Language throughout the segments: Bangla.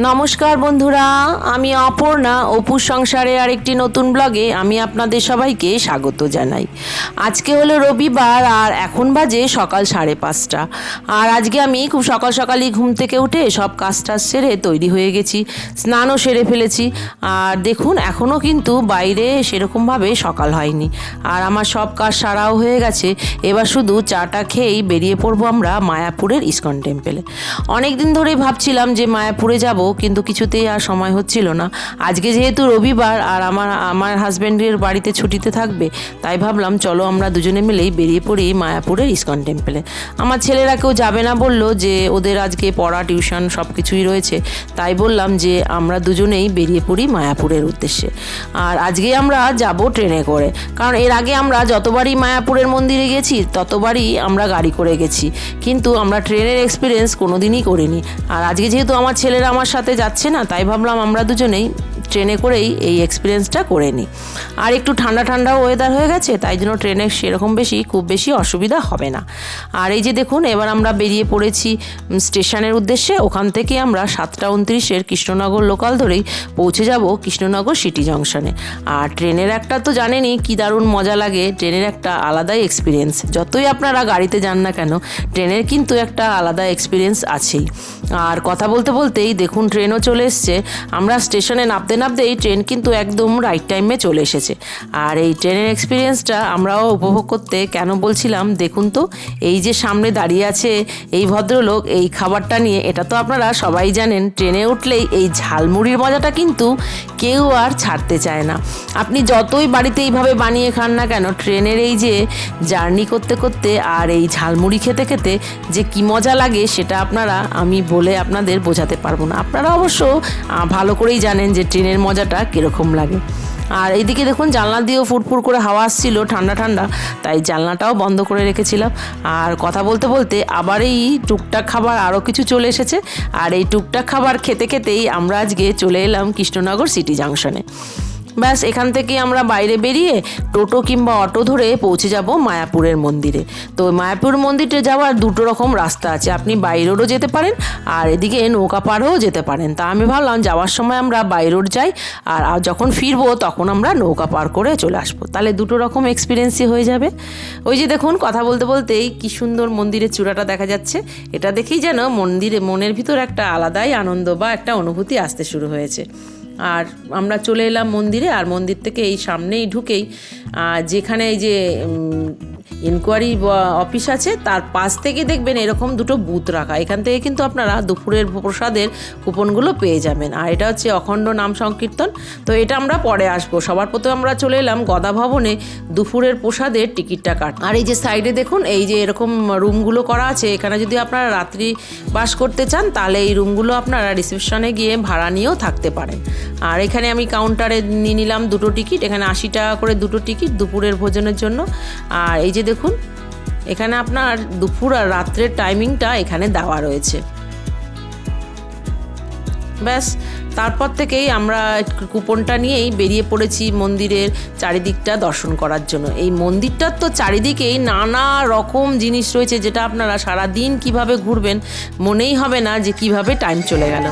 নমস্কার বন্ধুরা, আমি অপর্ণা অপুর সংসারে আরেকটি নতুন ব্লগে আমি আপনাদের সবাইকে স্বাগত জানাই। আজকে হলো রবিবার আর এখন বাজে সকাল 5:30। আর আজকে আমি খুব সকাল সকালই ঘুম থেকে উঠে সব কাজ টাজ সেরে তৈরি হয়ে গেছি, স্নানও সেরে ফেলেছি। আর দেখুন এখনও কিন্তু বাইরে সেরকমভাবে সকাল হয়নি, আর আমার সব কাজ সারাও হয়ে গেছে। এবার শুধু চাটা খেয়েই বেরিয়ে পড়বো আমরা মায়াপুরের ইস্কন টেম্পলে। অনেক দিন ধরেই ভাবছিলাম যে মায়াপুরে যাব, কিন্তু কিছুতেই আর সময় হচ্ছিল না। আজকে যেহেতু রবিবার আর আমার হাজব্যান্ডের বাড়িতে ছুটিতে থাকবে, তাই ভাবলাম চলো আমরা দুজনে মিলেই বেরিয়ে পড়ি মায়াপুরের ইস্কন টেম্পলে। আমার ছেলেরা কেউ যাবে না বললো, যে ওদের আজকে পড়া টিউশন সব কিছুই রয়েছে, তাই বললাম যে আমরা দুজনেই বেরিয়ে পড়ি মায়াপুরের উদ্দেশ্যে। আর আজকে আমরা যাব ট্রেনে করে, কারণ এর আগে আমরা যতবারই মায়াপুরের মন্দিরে গেছি ততবারই আমরা গাড়ি করে গেছি, কিন্তু আমরা ট্রেনের এক্সপিরিয়েন্স কোনোদিনই করিনি। আর আজকে যেহেতু আমার ছেলেরা আমার সাথে যাচ্ছে না, তাই ভাবলাম আমরা দুজনেই ট্রেনে করেই এই এক্সপিরিয়েন্সটা করে নিই। আর একটু ঠান্ডা ঠান্ডাও ওয়েদার হয়ে গেছে, তাই জন্য ট্রেনে সেরকম খুব বেশি অসুবিধা হবে না। আর এই যে দেখুন এবার আমরা বেরিয়ে পড়েছি স্টেশনের উদ্দেশ্যে। ওখান থেকে আমরা 7:29 কৃষ্ণনগর লোকাল ধরেই পৌঁছে যাব কৃষ্ণনগর সিটি জংশনে। আর ট্রেনের একটা তো জানেনই কি দারুণ মজা লাগে, ট্রেনের একটা আলাদাই এক্সপিরিয়েন্স। যতই আপনারা গাড়িতে যান না কেন, ট্রেনের কিন্তু একটা আলাদা এক্সপিরিয়েন্স আছেই। আর কথা বলতে বলতেই দেখুন ট্রেনও চলে এসছে। আমরা স্টেশনে নামতেই ট্রেন কিন্তু একদম রাইট টাইমে চলে এসেছে। আর এই ট্রেনের এক্সপিরিয়েন্সটা আমরাও উপভোগ করতে কেন বলছিলাম, দেখুন তো এই যে সামনে দাঁড়িয়ে আছে এই ভদ্রলোক এই খাবারটা নিয়ে, এটা তো আপনারা সবাই জানেন, ট্রেনে উঠলেই এই ঝালমুড়ির মজাটা কিন্তু কেউ আর ছাড়তে চায় না। আপনি যতই বাড়িতে এইভাবে বানিয়ে খান না কেন, ট্রেনের এই যে জার্নি করতে করতে আর এই ঝালমুড়ি খেতে খেতে যে কি মজা লাগে সেটা আমি বলে আপনাদের বোঝাতে পারবো না। আপনারা অবশ্য ভালো করেই জানেন যে ট্রেনের মজাটা কীরকম লাগে। আর এইদিকে দেখুন জানলা দিয়েও ফুরফুর করে হাওয়া আসছিল, ঠান্ডা ঠান্ডা, তাই জানলাটাও বন্ধ করে রেখেছিলাম। আর কথা বলতে বলতে আবার এই টুকটাক খাবার আরও কিছু চলে এসেছে। আর এই টুকটাক খাবার খেতে খেতেই আমরা আজকে চলে এলাম কৃষ্ণনগর সিটি জাংশনে। ব্যাস এখান থেকে আমরা বাইরে বেরিয়ে টোটো কিংবা অটো ধরে পৌঁছে যাব মায়াপুরের মন্দিরে। তো মায়াপুর মন্দিরে যাওয়ার দুটো রকম রাস্তা আছে, আপনি বাই রোডও যেতে পারেন আর এদিকে নৌকা পাড়েও যেতে পারেন। তা আমি ভাবলাম যাওয়ার সময় আমরা বাই রোড যাই, আর যখন ফিরবো তখন আমরা নৌকা পার করে চলে আসবো, তাহলে দুটো রকম এক্সপিরিয়েন্সই হয়ে যাবে। ওই যে দেখুন কথা বলতে বলতেই কি সুন্দর মন্দিরের চূড়াটা দেখা যাচ্ছে, এটা দেখেই যেন মনের ভিতর একটা আলাদাই আনন্দ বা একটা অনুভূতি আসতে শুরু হয়েছে। আর আমরা চলে এলাম মন্দিরে, আর মন্দির থেকে এই সামনেই ঢুকেই যেখানে এই যে ইনকোয়ারি অফিস আছে তার পাশ থেকে দেখবেন এরকম দুটো বুথ রাখা। এখান থেকে কিন্তু আপনারা দুপুরের প্রসাদের কুপনগুলো পেয়ে যাবেন। আর এটা হচ্ছে অখণ্ড নাম সংকীর্তন। তো এটা আমরা পরে আসবো। সবার প্রথমে আমরা চলে এলাম গদা ভবনে দুপুরের প্রসাদের টিকিটটা কাট। আর এই যে সাইডে দেখুন এই যে এরকম রুমগুলো করা আছে, এখানে যদি আপনারা রাত্রি বাস করতে চান তাহলে এই রুমগুলো আপনারা রিসেপশনে গিয়ে ভাড়া নিয়েও থাকতে পারেন। আর এখানে আমি কাউন্টারে নিয়ে নিলাম দুটো টিকিট, এখানে 80 টাকা করে দুটো টিকিট দুপুরের ভোজনের জন্য। আর এই যে দেখুন এখানে আপনার দুপুর আর রাত্রের টাইমিংটা এখানে দেওয়া রয়েছে। ব্যাস তারপর থেকেই আমরা কুপনটা নিয়েই বেরিয়ে পড়েছি মন্দিরের চারিদিকটা দর্শন করার জন্য। এই মন্দিরটার তো চারিদিকেই নানা রকম জিনিস রয়েছে, যেটা আপনারা সারা দিন কিভাবে ঘুরবেন মনেই হবে না যে কিভাবে টাইম চলে গেল।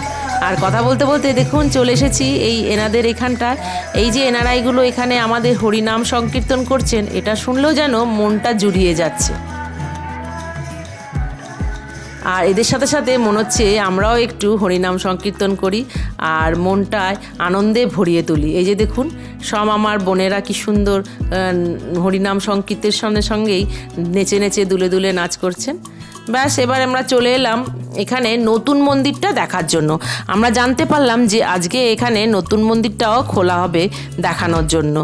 আর কথা বলতে বলতে দেখুন চলে এসেছি এই এনাদের এখানটার। এই যে এনারাইগুলো এখানে আমাদের হরিনাম সংকীর্তন করছেন, এটা শুনলেও যেন মনটা জুড়িয়ে যাচ্ছে। আর এদের সাথে সাথে মনে হচ্ছে আমরাও একটু হরিনাম সংকীর্তন করি আর মনটায় আনন্দে ভরিয়ে তুলি। এই যে দেখুন সব আমার বোনেরা কি সুন্দর হরিনাম সংকীর্তনের সঙ্গেই নেচে নেচে দুলে দুলে নাচ করছেন। ব্যাস এবার আমরা চলে এলাম এখানে নতুন মন্দিরটা দেখার জন্য। আমরা জানতে পারলাম যে আজকে এখানে নতুন মন্দিরটাও খোলা হবে দেখানোর জন্য।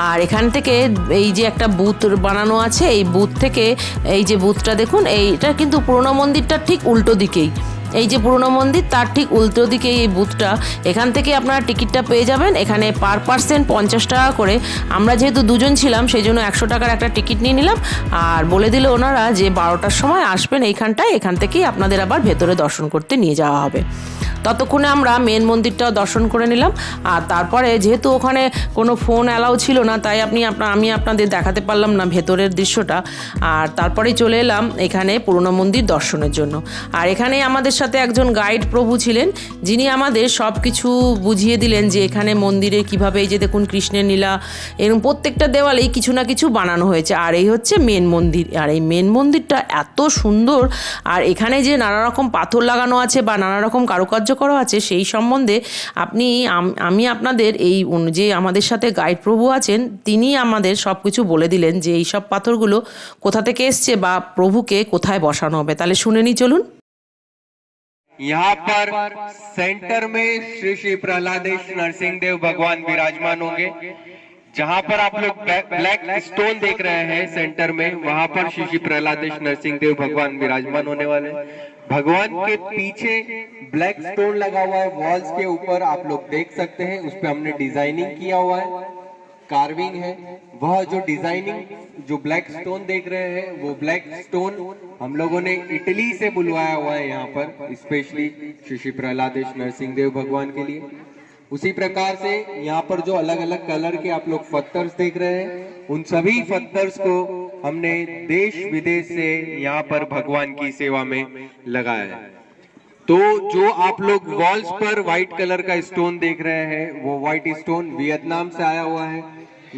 আর এখান থেকে এই যে একটা বুথ বানানো আছে, এই বুথ থেকে এই যে বুথটা দেখুন, এইটা কিন্তু পুরোনো মন্দিরটার ঠিক উল্টো দিকেই। এই যে পুরনো মন্দির তার ঠিক উল্টো দিকে এই বুথটা, এখান থেকে আপনারা টিকিটটা পেয়ে যাবেন। এখানে পার পার্সন 50 টাকা করে। আমরা যেহেতু দুজন ছিলাম সেই জন্য 100 টাকার একটা টিকিট নিয়ে নিলাম। আর বলে দিল ওনারা যে 12টার সময় আসবেন এইখানটায়, এখান থেকেই আপনাদের আবার ভেতরে দর্শন করতে নিয়ে যাওয়া হবে। ততক্ষণে আমরা মেন মন্দিরটাও দর্শন করে নিলাম। আর তারপরে যেহেতু ওখানে কোনো ফোন অ্যালাউ ছিল না, তাই আমি আপনাদের দেখাতে পারলাম না ভেতরের দৃশ্যটা। আর তারপরেই চলে এলাম এখানে পুরনো মন্দির দর্শনের জন্য। আর এখানে আমাদের সাথে একজন গাইড প্রভু ছিলেন, যিনি আমাদের সব কিছু বুঝিয়ে দিলেন যে এখানে মন্দিরে কিভাবে, এই যে দেখুন কৃষ্ণের নীলা, এরকম প্রত্যেকটা দেওয়ালেই কিছু না কিছু বানানো হয়েছে। আর এই হচ্ছে মেন মন্দির। আর এই মেন মন্দিরটা এত সুন্দর, আর এখানে যে নানা রকম পাথর লাগানো আছে বা নানা রকম কারুকার্য করা আছে, সেই সম্বন্ধে আমি আপনাদের এই যে আমাদের সাথে গাইড প্রভু আছেন, তিনি আমাদের সব কিছু বলে দিলেন যে এই সব পাথরগুলো কোথা থেকে এসছে বা প্রভুকে কোথায় বসানো হবে। তাহলে শুনে নিই, চলুন। यहाँ पर सेंटर में श्री श्री प्रहलादेश नरसिंह देव भगवान विराजमान होंगे। जहां पर आप लोग ब्लैक स्टोन देख रहे हैं सेंटर में, वहां पर श्री श्री प्रहलादेश नरसिंह देव भगवान विराजमान होने वाले हैं। भगवान के पीछे ब्लैक स्टोन लगा हुआ है, वॉल्स के ऊपर आप लोग देख सकते हैं, उस पे हमने डिजाइनिंग किया हुआ है, कार्विंग है। वह जो डिजाइनिंग, जो ब्लैक स्टोन देख रहे हैं, वो ब्लैक स्टोन हम लोगों ने इटली से बुलवाया हुआ है यहाँ पर, स्पेशली श्री श्री प्रहलादेश नरसिंह देव भगवान के लिए। उसी प्रकार से यहाँ पर जो अलग अलग कलर के आप लोग पत्थर्स देख रहे हैं, उन सभी पत्थर्स को हमने देश विदेश से यहाँ पर भगवान की सेवा में लगाया है। तो जो आप लोग वॉल्स पर व्हाइट कलर का स्टोन देख रहे हैं, वो व्हाइट स्टोन वियतनाम से आया हुआ है।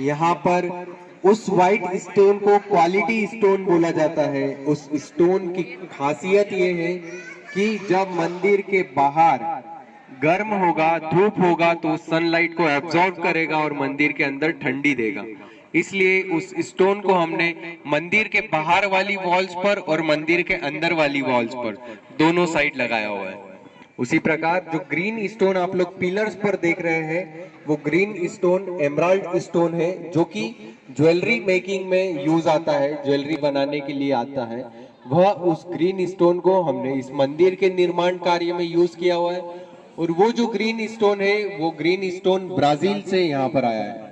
यहाँ पर उस व्हाइट स्टोन को क्वालिटी स्टोन बोला जाता है। उस स्टोन की खासियत ये है कि जब मंदिर के बाहर गर्म होगा, धूप होगा, तो सनलाइट को एब्जॉर्ब करेगा और मंदिर के अंदर ठंडी देगा। इसलिए उस स्टोन को हमने मंदिर के बाहर वाली वॉल्स पर और मंदिर के अंदर वाली वॉल्स पर दोनों साइड लगाया हुआ है। उसी प्रकार जो ग्रीन स्टोन आप लोग पिलर्स पर देख रहे हैं, वो ग्रीन स्टोन एमराल्ड स्टोन है, जो कि ज्वेलरी मेकिंग में यूज आता है, ज्वेलरी बनाने के लिए आता है। वह उस ग्रीन स्टोन को हमने इस मंदिर के निर्माण कार्य में यूज किया हुआ है। और वो जो ग्रीन स्टोन है, वो ग्रीन स्टोन ब्राजील से यहाँ पर आया है।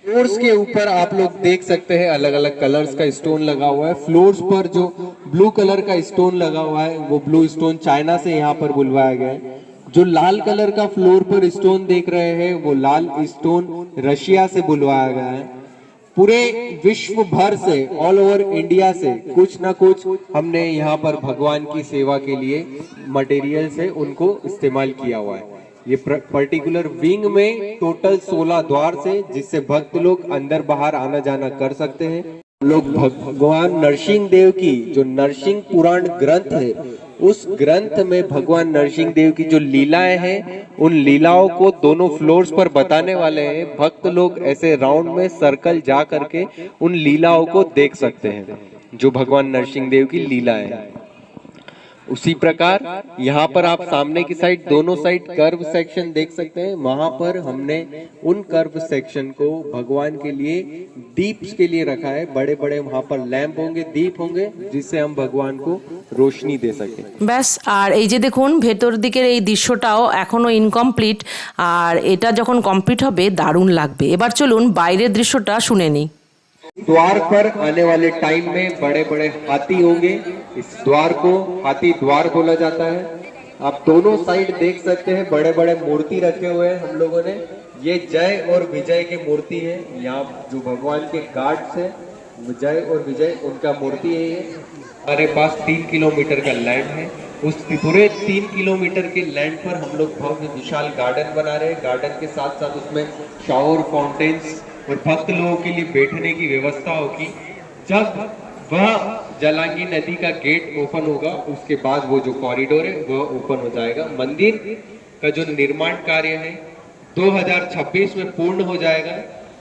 फ्लोर्स के ऊपर आप लोग देख सकते हैं अलग अलग कलर्स का स्टोन लगा हुआ है। फ्लोर्स पर जो ब्लू कलर का स्टोन लगा हुआ है, वो ब्लू स्टोन चाइना से यहाँ पर बुलवाया गया है। जो लाल कलर का फ्लोर पर स्टोन देख रहे हैं, वो लाल स्टोन रशिया से बुलवाया गया है। पूरे विश्व भर से, ऑल ओवर इंडिया से कुछ ना कुछ हमने यहाँ पर भगवान की सेवा के लिए मटेरियल से उनको इस्तेमाल किया हुआ है। ये पर्टिकुलर विंग में टोटल 16 द्वार से, जिससे भक्त लोग अंदर बाहर आना जाना कर सकते हैं। लोग भगवान नरसिंह देव की जो नरसिंह पुराण ग्रंथ है, उस ग्रंथ में भगवान नरसिंह देव की जो लीलाएं हैं, उन लीलाओं को दोनों फ्लोर्स पर बताने वाले हैं। भक्त लोग ऐसे राउंड में सर्कल जा करके उन लीलाओं को देख सकते हैं, जो भगवान नरसिंह देव की लीलाएं हैं। उसी प्रकार यहाँ पर आप सामने की साइड, दोनों साइड कर्व सेक्शन देख सकते हैं। वहां पर हमने उन कर्व सेक्शन को भगवान के लिए दीप्स के लिए रखा है। बड़े बड़े वहां पर लैंप होंगे, दीप होंगे, जिससे हम भगवान को रोशनी दे सके। ব্যাস। আর এই যে দেখুন ভেতর দিকের এই দৃশ্যটাও এখনো ইনকমপ্লিট, আর এটা যখন কমপ্লিট হবে দারুণ লাগবে। এবার চলুন বাইরের দৃশ্যটা শুনে নিই। द्वार पर आने वाले टाइम में बड़े बड़े हाथी होंगे। इस द्वार को हाथी द्वार बोला जाता है। आप दोनों साइड देख सकते हैं बड़े बड़े मूर्ति रखे हुए हैं हम लोगों ने। ये जय और विजय की मूर्ति है। यहाँ जो भगवान के गार्ड्स है, जय और विजय, उनका मूर्ति है। ये हमारे पास 3 किलोमीटर का लैंड है। उस पूरे 3 किलोमीटर के लैंड पर हम लोग भव्य विशाल गार्डन बना रहे हैं। गार्डन के साथ साथ उसमें शावर, फाउंटेन्स और भक्त लोगों के लिए बैठने की व्यवस्था होगी। जब वह जलांगी नदी का गेट ओपन होगा, उसके बाद वो जो कॉरिडोर है वह ओपन हो जाएगा। मंदिर का जो निर्माण कार्य है 2026 में पूर्ण हो जाएगा।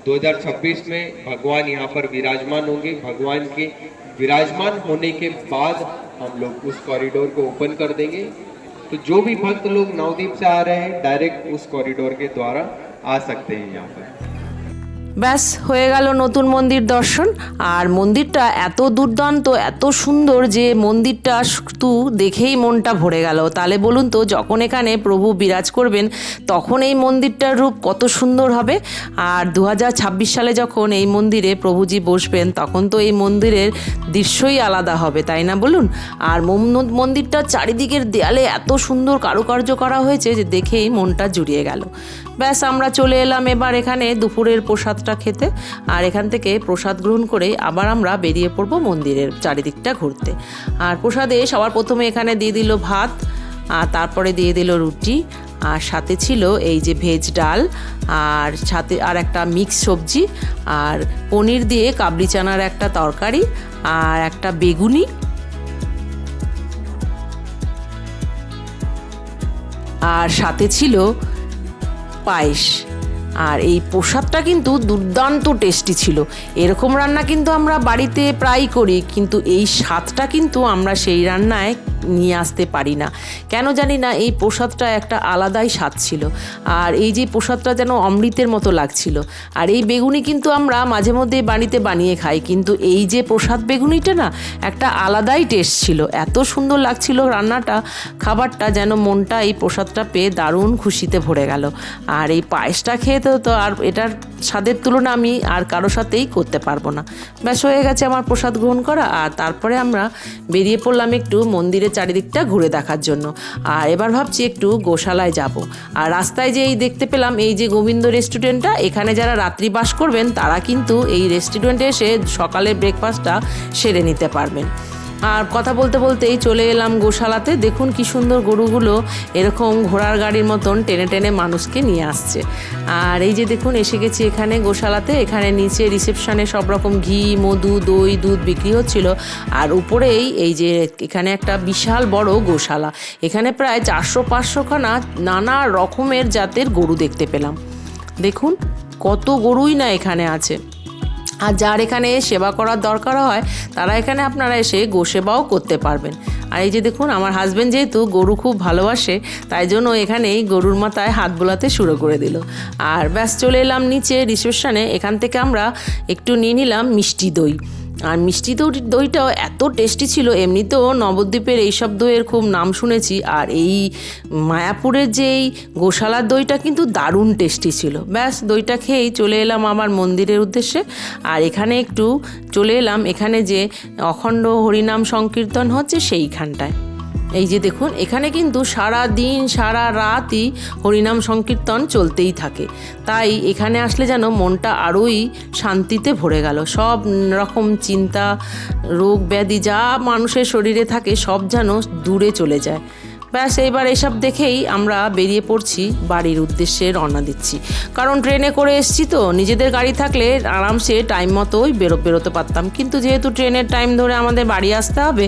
2026 में भगवान यहाँ पर विराजमान होंगे। भगवान के विराजमान होने के बाद हम लोग उस कॉरिडोर को ओपन कर देंगे। तो जो भी भक्त लोग नवदीप से आ रहे हैं, डायरेक्ट उस कॉरिडोर के द्वारा आ सकते हैं यहाँ पर। ব্যাস হয়ে গেল নতুন মন্দির দর্শন। আর মন্দিরটা এত দুর্দান্ত, এত সুন্দর যে মন্দিরটা শুধু দেখেই মনটা ভরে গেল। তাহলে বলুন তো, যখন এখানে প্রভু বিরাজ করবেন তখন এই মন্দিরটার রূপ কত সুন্দর হবে। আর 2026 সালে যখন এই মন্দিরে প্রভুজি বসবেন তখন তো এই মন্দিরের দৃশ্যই আলাদা হবে, তাই না বলুন? আর মন্দিরটার চারিদিকের দেয়ালে এত সুন্দর কারুকার্য করা হয়েছে যে দেখেই মনটা জুড়িয়ে গেল। ব্যাস আমরা চলে এলাম এবার এখানে দুপুরের প্রসাদটা খেতে। আর এখান থেকে প্রসাদ গ্রহণ করে আবার আমরা বেরিয়ে পড়বো মন্দিরের চারিদিকটা ঘুরতে। আর প্রসাদে সবার প্রথমে এখানে দিয়ে দিল ভাত, আর তারপরে দিয়ে দিল রুটি, আর সাথে ছিল এই যে ভেজ ডাল, আর সাথে আর একটা মিক্স সবজি, আর পনির দিয়ে কাবলি চানার একটা তরকারি, আর একটা বেগুনি, আর সাথে ছিল পায়েস। আর এই প্রসাদটা কিন্তু দুর্দান্ত টেস্টি ছিল। এরকম রান্না কিন্তু আমরা বাড়িতে প্রায়ই করি, কিন্তু এই স্বাদটা কিন্তু আমরা সেই রান্নায় নিয়ে আসতে পারি না। কেন জানি না, এই প্রসাদটা একটা আলাদাই স্বাদ ছিল। আর এই যে প্রসাদটা যেন অমৃতের মতো লাগছিল। আর এই বেগুনি কিন্তু আমরা মাঝে মধ্যে বাড়িতে বানিয়ে খাই, কিন্তু এই যে প্রসাদ বেগুনিটা না, একটা আলাদাই টেস্ট ছিল। এত সুন্দর লাগছিল রান্নাটা, খাবারটা, যেন মনটা এই প্রসাদটা পেয়ে দারুণ খুশিতে ভরে গেল। আর এই পায়েসটা খেয়ে তো আর এটার স্বাদের তুলনা আমি আর কারো সাথেই করতে পারবো না। ব্যাস হয়ে গেছে আমার প্রসাদ গ্রহণ করা। আর তারপরে আমরা বেরিয়ে পড়লাম একটু মন্দিরের চারিদিকটা ঘুরে দেখার জন্য। আর এবার ভাবছি একটু গোশালায় যাব। আর রাস্তায় যে এই দেখতে পেলাম এই যে গোবিন্দ রেস্টুরেন্টটা, এখানে যারা রাত্রি বাস করবেন তারা কিন্তু এই রেস্টুরেন্টে এসে সকালের ব্রেকফাস্টটা সেরে নিতে পারবেন। আর কথা বলতে বলতেই চলে এলাম গোশালাতে। দেখুন কি সুন্দর গরুগুলো এরকম ঘোড়ার গাড়ির মতন টেনে টেনে মানুষকে নিয়ে আসছে। আর এই যে দেখুন এসে গেছি এখানে গোশালাতে। এখানে নিচে রিসেপশনে সব রকম ঘি, মধু, দই, দুধ বিক্রি হচ্ছিল। আর উপরেই এই যে এখানে একটা বিশাল বড় গোশালা। এখানে প্রায় 400-500 খানা নানা রকমের জাতের গরু দেখতে পেলাম। দেখুন কত গরুই না এখানে আছে। আর যার এখানে সেবা করার দরকার হয় তারা এখানে আপনারা এসে গোসেবাও করতে পারবেন। আর এই যে দেখুন আমার হাজব্যান্ড যেহেতু গরু খুব ভালোবাসে, তাই জন্য এখানেই গরুর মাথায় হাত বোলাতে শুরু করে দিল। আর ব্যাস চলে এলাম নিচে রিসেপশনে। এখান থেকে আমরা একটু নিয়ে নিলাম মিষ্টি দই। আর মিষ্টি দইটাও এত টেস্টি ছিল। এমনিতেও নবদ্বীপের এইসব দইয়ের খুব নাম শুনেছি, আর এই মায়াপুরের যে এই গোশালার দইটা কিন্তু দারুণ টেস্টি ছিল। ব্যাস দইটা খেয়েই চলে এলাম আমার মন্দিরের উদ্দেশ্যে। আর এখানে একটু চলে এলাম এখানে যে অখণ্ড হরিনাম সংকীর্তন হচ্ছে সেইখানটায়। এই যে দেখুন এখানে কিন্তু সারা দিন সারা রাতই হরিনাম সংকীর্তন চলতেই থাকে। তাই এখানে আসলে যেন মনটা আরোই শান্তিতে ভরে গেল। সব রকম চিন্তা, রোগ ব্যাধি যা মানুষের শরীরে থাকে সব যেন দূরে চলে যায়। ব্যাস এবার এসব দেখেই আমরা বেরিয়ে পড়ছি, বাড়ির উদ্দেশ্যে রওনা দিচ্ছি। কারণ ট্রেনে করে এসছি তো, নিজেদের গাড়ি থাকলে আরামসে টাইম মতোই বেরোতে পারতাম, কিন্তু যেহেতু ট্রেনের টাইম ধরে আমাদের বাড়ি আসতে হবে,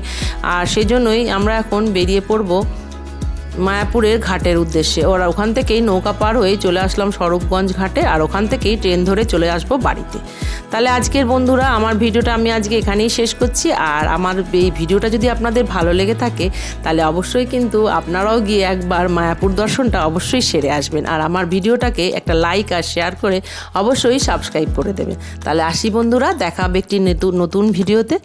আর সেই জন্যই আমরা এখন বেরিয়ে পড়বো মায়াপুরের ঘাটের উদ্দেশ্যে। ওরা ওখান থেকেই নৌকা পার হয়ে চলে আসলাম স্বরূপগঞ্জ ঘাটে, আর ওখান থেকেই ট্রেন ধরে চলে আসবো বাড়িতে। তাহলে আজকের বন্ধুরা আমার ভিডিওটা আমি আজকে এখানেই শেষ করছি। আর আমার এই ভিডিওটা যদি আপনাদের ভালো লেগে থাকে তাহলে অবশ্যই কিন্তু আপনারাও গিয়ে একবার মায়াপুর দর্শনটা অবশ্যই সেরে আসবেন। আর আমার ভিডিওটাকে একটা লাইক আর শেয়ার করে অবশ্যই সাবস্ক্রাইব করে দেবেন। তাহলে আসি বন্ধুরা, দেখা হবে একটি নতুন ভিডিওতে।